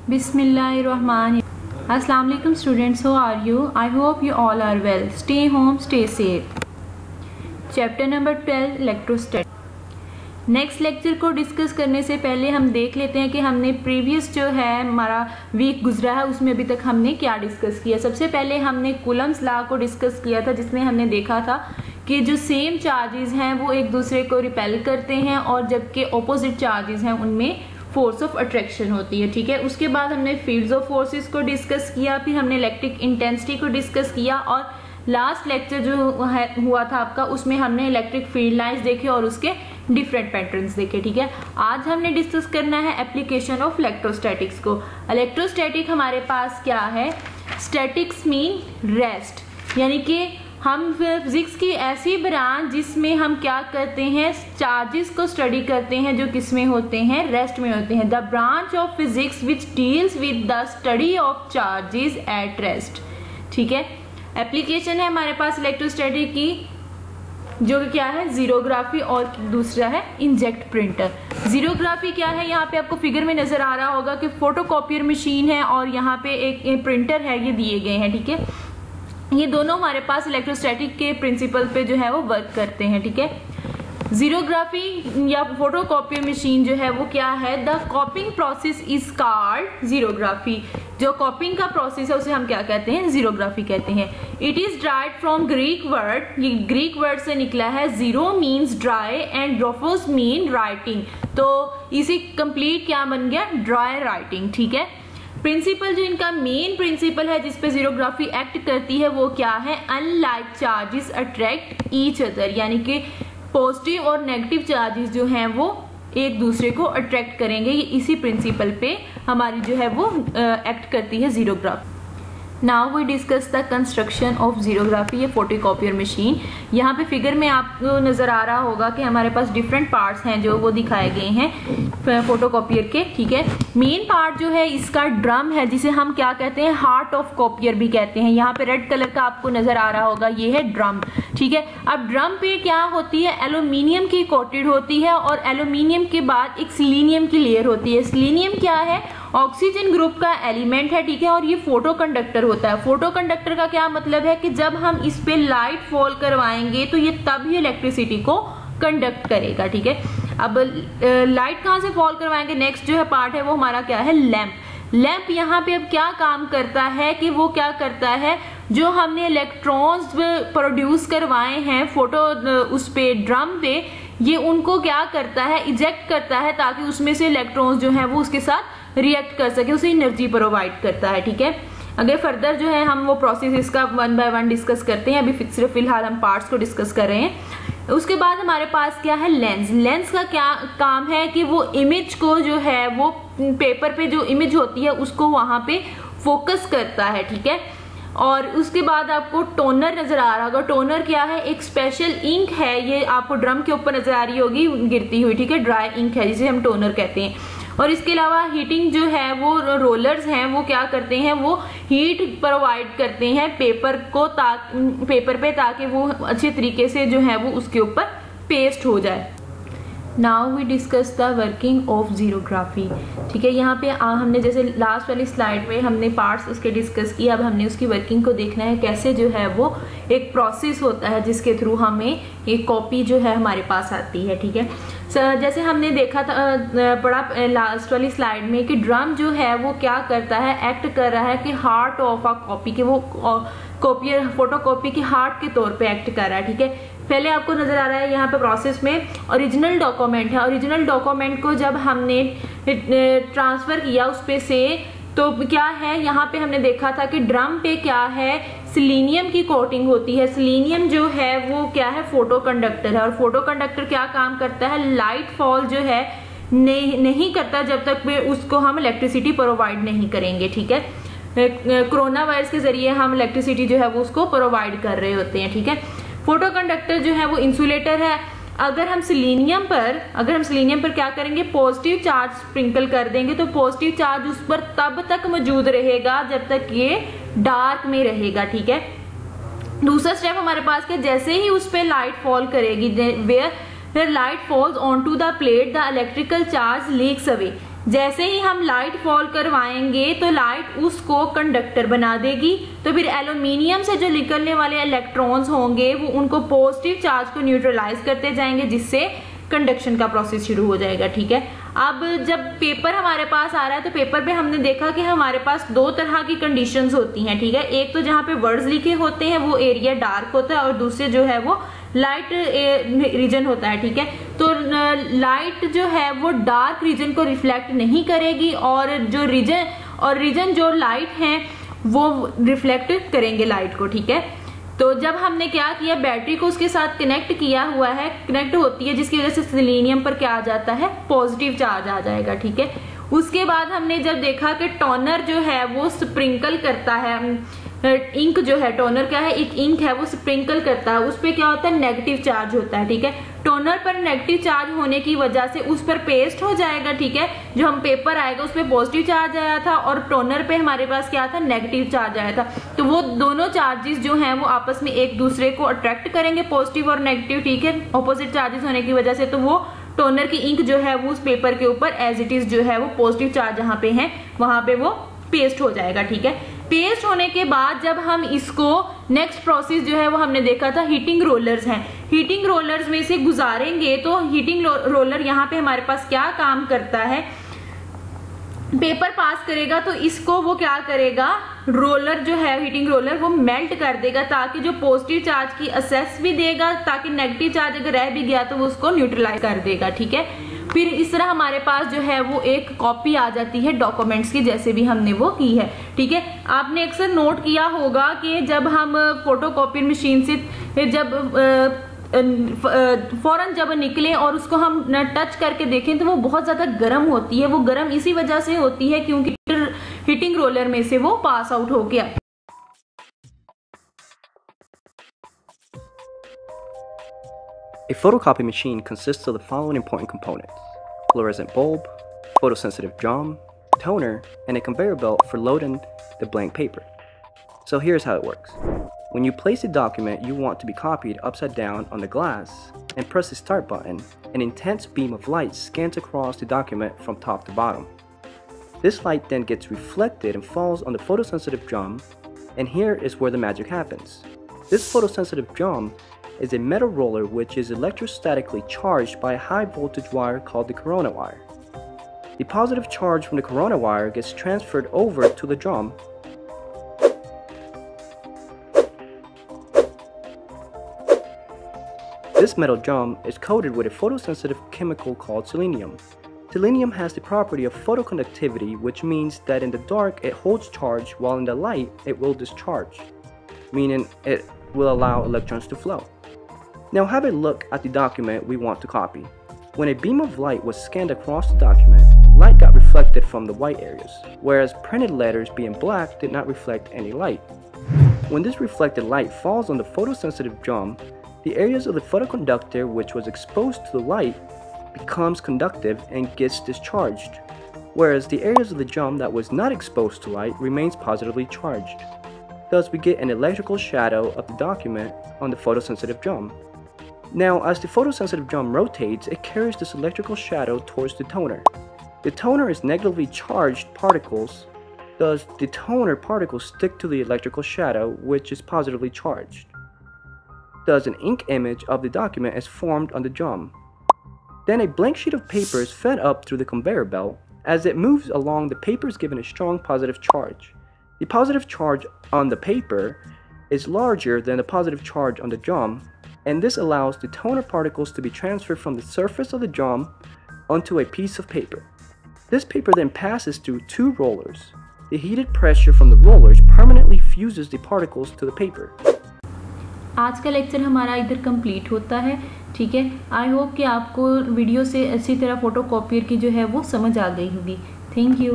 Bismillahirrahmanirrahim. Assalamu alaikum students, how are you? I hope you all are well. Stay home, stay safe. Chapter number 12 electrostatics. Next lecture को discuss करने से पहले हम देख लेते हैं कि हमने प्रीवियस जो है हमारा वीक गुजरा है उसमें अभी तक हमने क्या डिस्कस किया. सबसे पहले हमने कूलम्स लॉ को डिस्कस किया था, जिसमें हमने देखा था कि जो सेम चार्जेस हैं वो एक दूसरे को रिपेल करते हैं और जबकि ऑपोजिट चार्जेस हैं उनमें फोर्स ऑफ अट्रैक्शन होती है. ठीक है, उसके बाद हमने फील्ड्स ऑफ फोर्सेस को डिस्कस किया, फिर हमने इलेक्ट्रिक इंटेंसिटी को डिस्कस किया और लास्ट लेक्चर जो हुआ था आपका उसमें हमने इलेक्ट्रिक फील्ड लाइंस देखे और उसके डिफरेंट पैटर्न्स देखे. ठीक है, आज हमने डिस्कस करना है एप्लीकेशन ऑफ इलेक्ट्रोस्टैटिक्स को. इलेक्ट्रोस्टैटिक हमारे पास क्या है? स्टैटिक्स मीन रेस्ट, यानी कि हम फिजिक्स की ऐसी ब्रांच जिसमें हम क्या करते हैं, चार्जेस को स्टडी करते हैं जो किस में होते हैं, रेस्ट में होते हैं. The branch of physics which deals with the study of charges at rest. ठीक है, एप्लीकेशन है हमारे पास इलेक्ट्रोस्टैटिक की जो कि क्या है, जीरोग्राफी, और दूसरा है इंजेक्ट प्रिंटर. जीरोग्राफी क्या है, यहाँ पे आपको फिगर में नजर आ रहा होगा कि फोटोकॉपियर मशीन है और यहाँ पे एक प्रिंटर है, ये दिए गए हैं. ठीक है, ये दोनों हमारे पास इलेक्ट्रोस्टैटिक के प्रिंसिपल पे जो है वो वर्क करते हैं. ठीक है, जीरोग्राफी या फोटोकॉपियर मशीन जो है वो क्या है, the copying process is called xerography. जो कॉपिंग का प्रोसेस है उसे हम क्या कहते हैं, जीरोग्राफी कहते हैं. It is derived from Greek word, ये ग्रीक वर्ड से निकला है. Xero means dry and graphos mean writing, तो इसी कंप्लीट क्या बन गया, ड्राई राइटिंग. ठीक है, प्रिंसिपल जो इनका मेन प्रिंसिपल है जिसपे जीरोग्राफी एक्ट करती है वो क्या है, unlike charges attract each other, यानी कि पॉजिटिव और नेगेटिव चार्जेस जो हैं वो एक दूसरे को अट्रैक्ट करेंगे. ये इसी प्रिंसिपल पे हमारी जो है वो एक्ट करती है xerography. Now we discuss the construction of xerography या फोटोकॉपियर मशीन. यहाँ पे फिगर में आपको नजर आ रहा होगा कि हमारे पास डिफरेंट पार्ट्स हैं जो वो दिखाए गए हैं फोटोकॉपियर के. ठीक है, मेन पार्ट जो है इसका ड्रम है, जिसे हम क्या कहते हैं, हार्ट ऑफ कॉपियर भी कहते हैं. यहाँ पे रेड कलर का आपको नजर आ रहा होगा, ये है ड्रम. ठीक है, अब ड्रम पे क्या होती है, एल्यूमिनियम की कोटेड होती है और एल्यूमिनियम के बाद एक सिलीनियम की लेयर होती है. सिलीनियम क्या है, ऑक्सीजन ग्रुप का एलिमेंट है. ठीक है, और ये फोटो कंडक्टर होता है. फोटो कंडक्टर का क्या मतलब है कि जब हम इस पे लाइट फॉल करवाएंगे तो ये तभी इलेक्ट्रिसिटी को कंडक्ट करेगा. ठीक है, अब लाइट कहाँ से फॉल करवाएंगे, नेक्स्ट जो है पार्ट है वो हमारा क्या है, लैंप. लैंप यहाँ पे अब क्या काम करता है कि वो क्या करता है, जो हमने इलेक्ट्रॉन्स प्रोड्यूस करवाए हैं फोटो उस पे ड्रम पे, ये उनको क्या करता है, इजेक्ट करता है ताकि उसमें से इलेक्ट्रॉन्स जो है वो उसके साथ रिएक्ट कर सके, उसे एनर्जी प्रोवाइड करता है. ठीक है, अगर फर्दर जो है हम वो प्रोसेस इसका वन बाय वन डिस्कस करते हैं, अभी सिर्फ फिलहाल हम पार्ट्स को डिस्कस कर रहे हैं. उसके बाद हमारे पास क्या है, लेंस. लेंस का क्या काम है कि वो इमेज को जो है वो पेपर पे जो इमेज होती है उसको वहां पे फोकस करता है. ठीक है, और उसके बाद आपको टोनर नजर आ रहा होगा. टोनर क्या है, एक स्पेशल इंक है, ये आपको ड्रम के ऊपर नजर आ रही होगी गिरती हुई. ठीक है, ड्राई इंक है जिसे हम टोनर कहते हैं. और इसके अलावा हीटिंग जो है वो रोलर्स हैं वो क्या करते हैं, वो हीट प्रोवाइड करते हैं पेपर को पेपर पे, ताकि वो अच्छे तरीके से जो है वो उसके ऊपर पेस्ट हो जाए. Now we discuss the working of xerography. ठीक है, यहाँ पे हमने जैसे लास्ट वाली स्लाइड में हमने पार्ट्स उसके डिस्कस किए, अब हमने उसकी वर्किंग को देखना है, कैसे जो है वो एक प्रोसेस होता है जिसके थ्रू हमें एक कॉपी जो है हमारे पास आती है. ठीक है, जैसे हमने देखा था पढ़ा लास्ट वाली स्लाइड में कि ड्रम जो है वो क्या करता है, एक्ट कर रहा है कि हार्ट ऑफ अ कॉपी, के वो कॉपियर फोटोकॉपी की हार्ट के तौर पे एक्ट कर रहा है. ठीक है, पहले आपको नजर आ रहा है यहाँ पे प्रोसेस में ओरिजिनल डॉक्यूमेंट है. ओरिजिनल डॉक्यूमेंट को जब हमने ट्रांसफर किया उस पे से, तो क्या है, यहाँ पे हमने देखा था कि ड्रम पे क्या है, सिलीनियम की कोटिंग होती है. सिलीनियम जो है वो क्या है, फोटो कंडक्टर है. और फोटो कंडक्टर क्या काम करता है, लाइट फॉल जो है नहीं करता जब तक उसको हम इलेक्ट्रिसिटी प्रोवाइड नहीं करेंगे. ठीक है, कोरोना वायरस के जरिए हम इलेक्ट्रिसिटी जो है वो उसको प्रोवाइड कर रहे होते हैं. ठीक है, फोटो कंडक्टर जो है वो इंसुलेटर है. अगर हम सिलीनियम पर क्या करेंगे, पॉजिटिव चार्ज स्प्रिंकल कर देंगे तो पॉजिटिव चार्ज उस पर तब तक मौजूद रहेगा जब तक ये डार्क में रहेगा. ठीक है, दूसरा स्टेप हमारे पास क्या, जैसे ही उस पर लाइट फॉल करेगी, where light falls on to the plate the electrical charge leaks away. जैसे ही हम लाइट फॉल करवाएंगे तो लाइट उसको कंडक्टर बना देगी, तो फिर एल्यूमिनियम से जो निकलने वाले इलेक्ट्रॉन्स होंगे वो उनको पॉजिटिव चार्ज को न्यूट्रलाइज करते जाएंगे, जिससे कंडक्शन का प्रोसेस शुरू हो जाएगा। ठीक है, अब जब पेपर हमारे पास आ रहा है तो पेपर पे हमने देखा कि हमारे पास दो तरह की कंडीशंस होती हैं। ठीक है, एक तो जहाँ पे वर्ड्स लिखे होते हैं वो एरिया डार्क होता है और दूसरे जो है वो लाइट रीजन होता है। ठीक है, तो लाइट जो है वो डार्क रीजन को रिफ्लेक्ट नहीं करेगी और जो रीजन जो लाइट है वो रिफ्लेक्ट करेंगे लाइट को। ठीक है, तो जब हमने क्या किया, बैटरी को उसके साथ कनेक्ट किया हुआ है, कनेक्ट होती है, जिसकी वजह से सेलेनियम पर क्या आ जाता है, पॉजिटिव चार्ज आ जाएगा। ठीक है, उसके बाद हमने जब देखा कि टोनर जो है वो स्प्रिंकल करता है, इंक जो है, टोनर क्या है, एक इंक है, वो स्प्रिंकल करता है, उस पर क्या होता है, नेगेटिव चार्ज होता है। ठीक है, टोनर पर नेगेटिव चार्ज होने की वजह से उस पर पेस्ट हो जाएगा। ठीक है, जो हम पेपर आएगा उस पर पॉजिटिव चार्ज आया था और टोनर पे हमारे पास क्या था, नेगेटिव चार्ज आया था। तो वो दोनों चार्जेस जो हैं वो आपस में एक दूसरे को अट्रैक्ट करेंगे, पॉजिटिव और नेगेटिव। ठीक है, ऑपोजिट चार्जेस होने की वजह से, तो वो टोनर की इंक जो है वो उस पेपर के ऊपर एज इट इज जो है वो पॉजिटिव चार्ज जहाँ पे है वहां पे वो पेस्ट हो जाएगा। ठीक है, पेस्ट होने के बाद जब हम इसको नेक्स्ट प्रोसेस जो है वो हमने देखा था, हीटिंग रोलर्स हैं, हीटिंग रोलर्स में से गुजारेंगे तो हीटिंग रोलर यहाँ पे हमारे पास क्या काम करता है, पेपर पास करेगा तो इसको वो क्या करेगा, रोलर जो है हीटिंग रोलर वो मेल्ट कर देगा, ताकि जो पॉजिटिव चार्ज की असेस भी देगा, ताकि नेगेटिव चार्ज अगर रह भी गया तो वो उसको न्यूट्रलाइज कर देगा। ठीक है, फिर इस तरह हमारे पास जो है वो एक कॉपी आ जाती है डॉक्यूमेंट्स की, जैसे भी हमने वो की है। ठीक है, आपने अक्सर नोट किया होगा कि जब हम फोटोकॉपी मशीन से जब फौरन जब निकले और उसको हम टच करके देखें तो वो बहुत ज्यादा गर्म होती है। वो गर्म इसी वजह से होती है क्योंकि हीटिंग रोलर में से वो पास आउट हो गया। A photocopy machine consists of the following important components: fluorescent bulb, photosensitive drum, toner, and a conveyor belt for loading the blank paper. So here's how it works. When you place a document you want to be copied upside down on the glass and press the start button, an intense beam of light scans across the document from top to bottom. This light then gets reflected and falls on the photosensitive drum, and here is where the magic happens. This photosensitive drum is a metal roller which is electrostatically charged by a high voltage wire called the corona wire. The positive charge from the corona wire gets transferred over to the drum. This metal drum is coated with a photosensitive chemical called selenium. Selenium has the property of photoconductivity, which means that in the dark it holds charge while in the light it will discharge, meaning it will allow electrons to flow. Now have a look at the document we want to copy. When a beam of light was scanned across the document, light got reflected from the white areas, whereas printed letters being black did not reflect any light. When this reflected light falls on the photosensitive drum, the areas of the photoconductor which was exposed to the light becomes conductive and gets discharged, whereas the areas of the drum that was not exposed to light remains positively charged. Thus we get an electrical shadow of the document on the photosensitive drum. Now, as the photosensitive drum rotates, it carries this electrical shadow towards the toner. The toner is negatively charged particles, thus the toner particles stick to the electrical shadow, which is positively charged. Thus, an ink image of the document is formed on the drum. Then a blank sheet of paper is fed up through the conveyor belt. As it moves along, the paper is given a strong positive charge. The positive charge on the paper is larger than the positive charge on the drum, and this allows the toner particles to be transferred from the surface of the drum onto a piece of paper. This paper then passes through two rollers. The heated pressure from the rollers permanently fuses the particles to the paper. आज का lecture हमारा इधर complete होता है। ठीक है, I hope कि आपको वीडियो से अच्छी तरह फोटोकॉपियर की जो है वो समझ आ गई होगी। Thank you.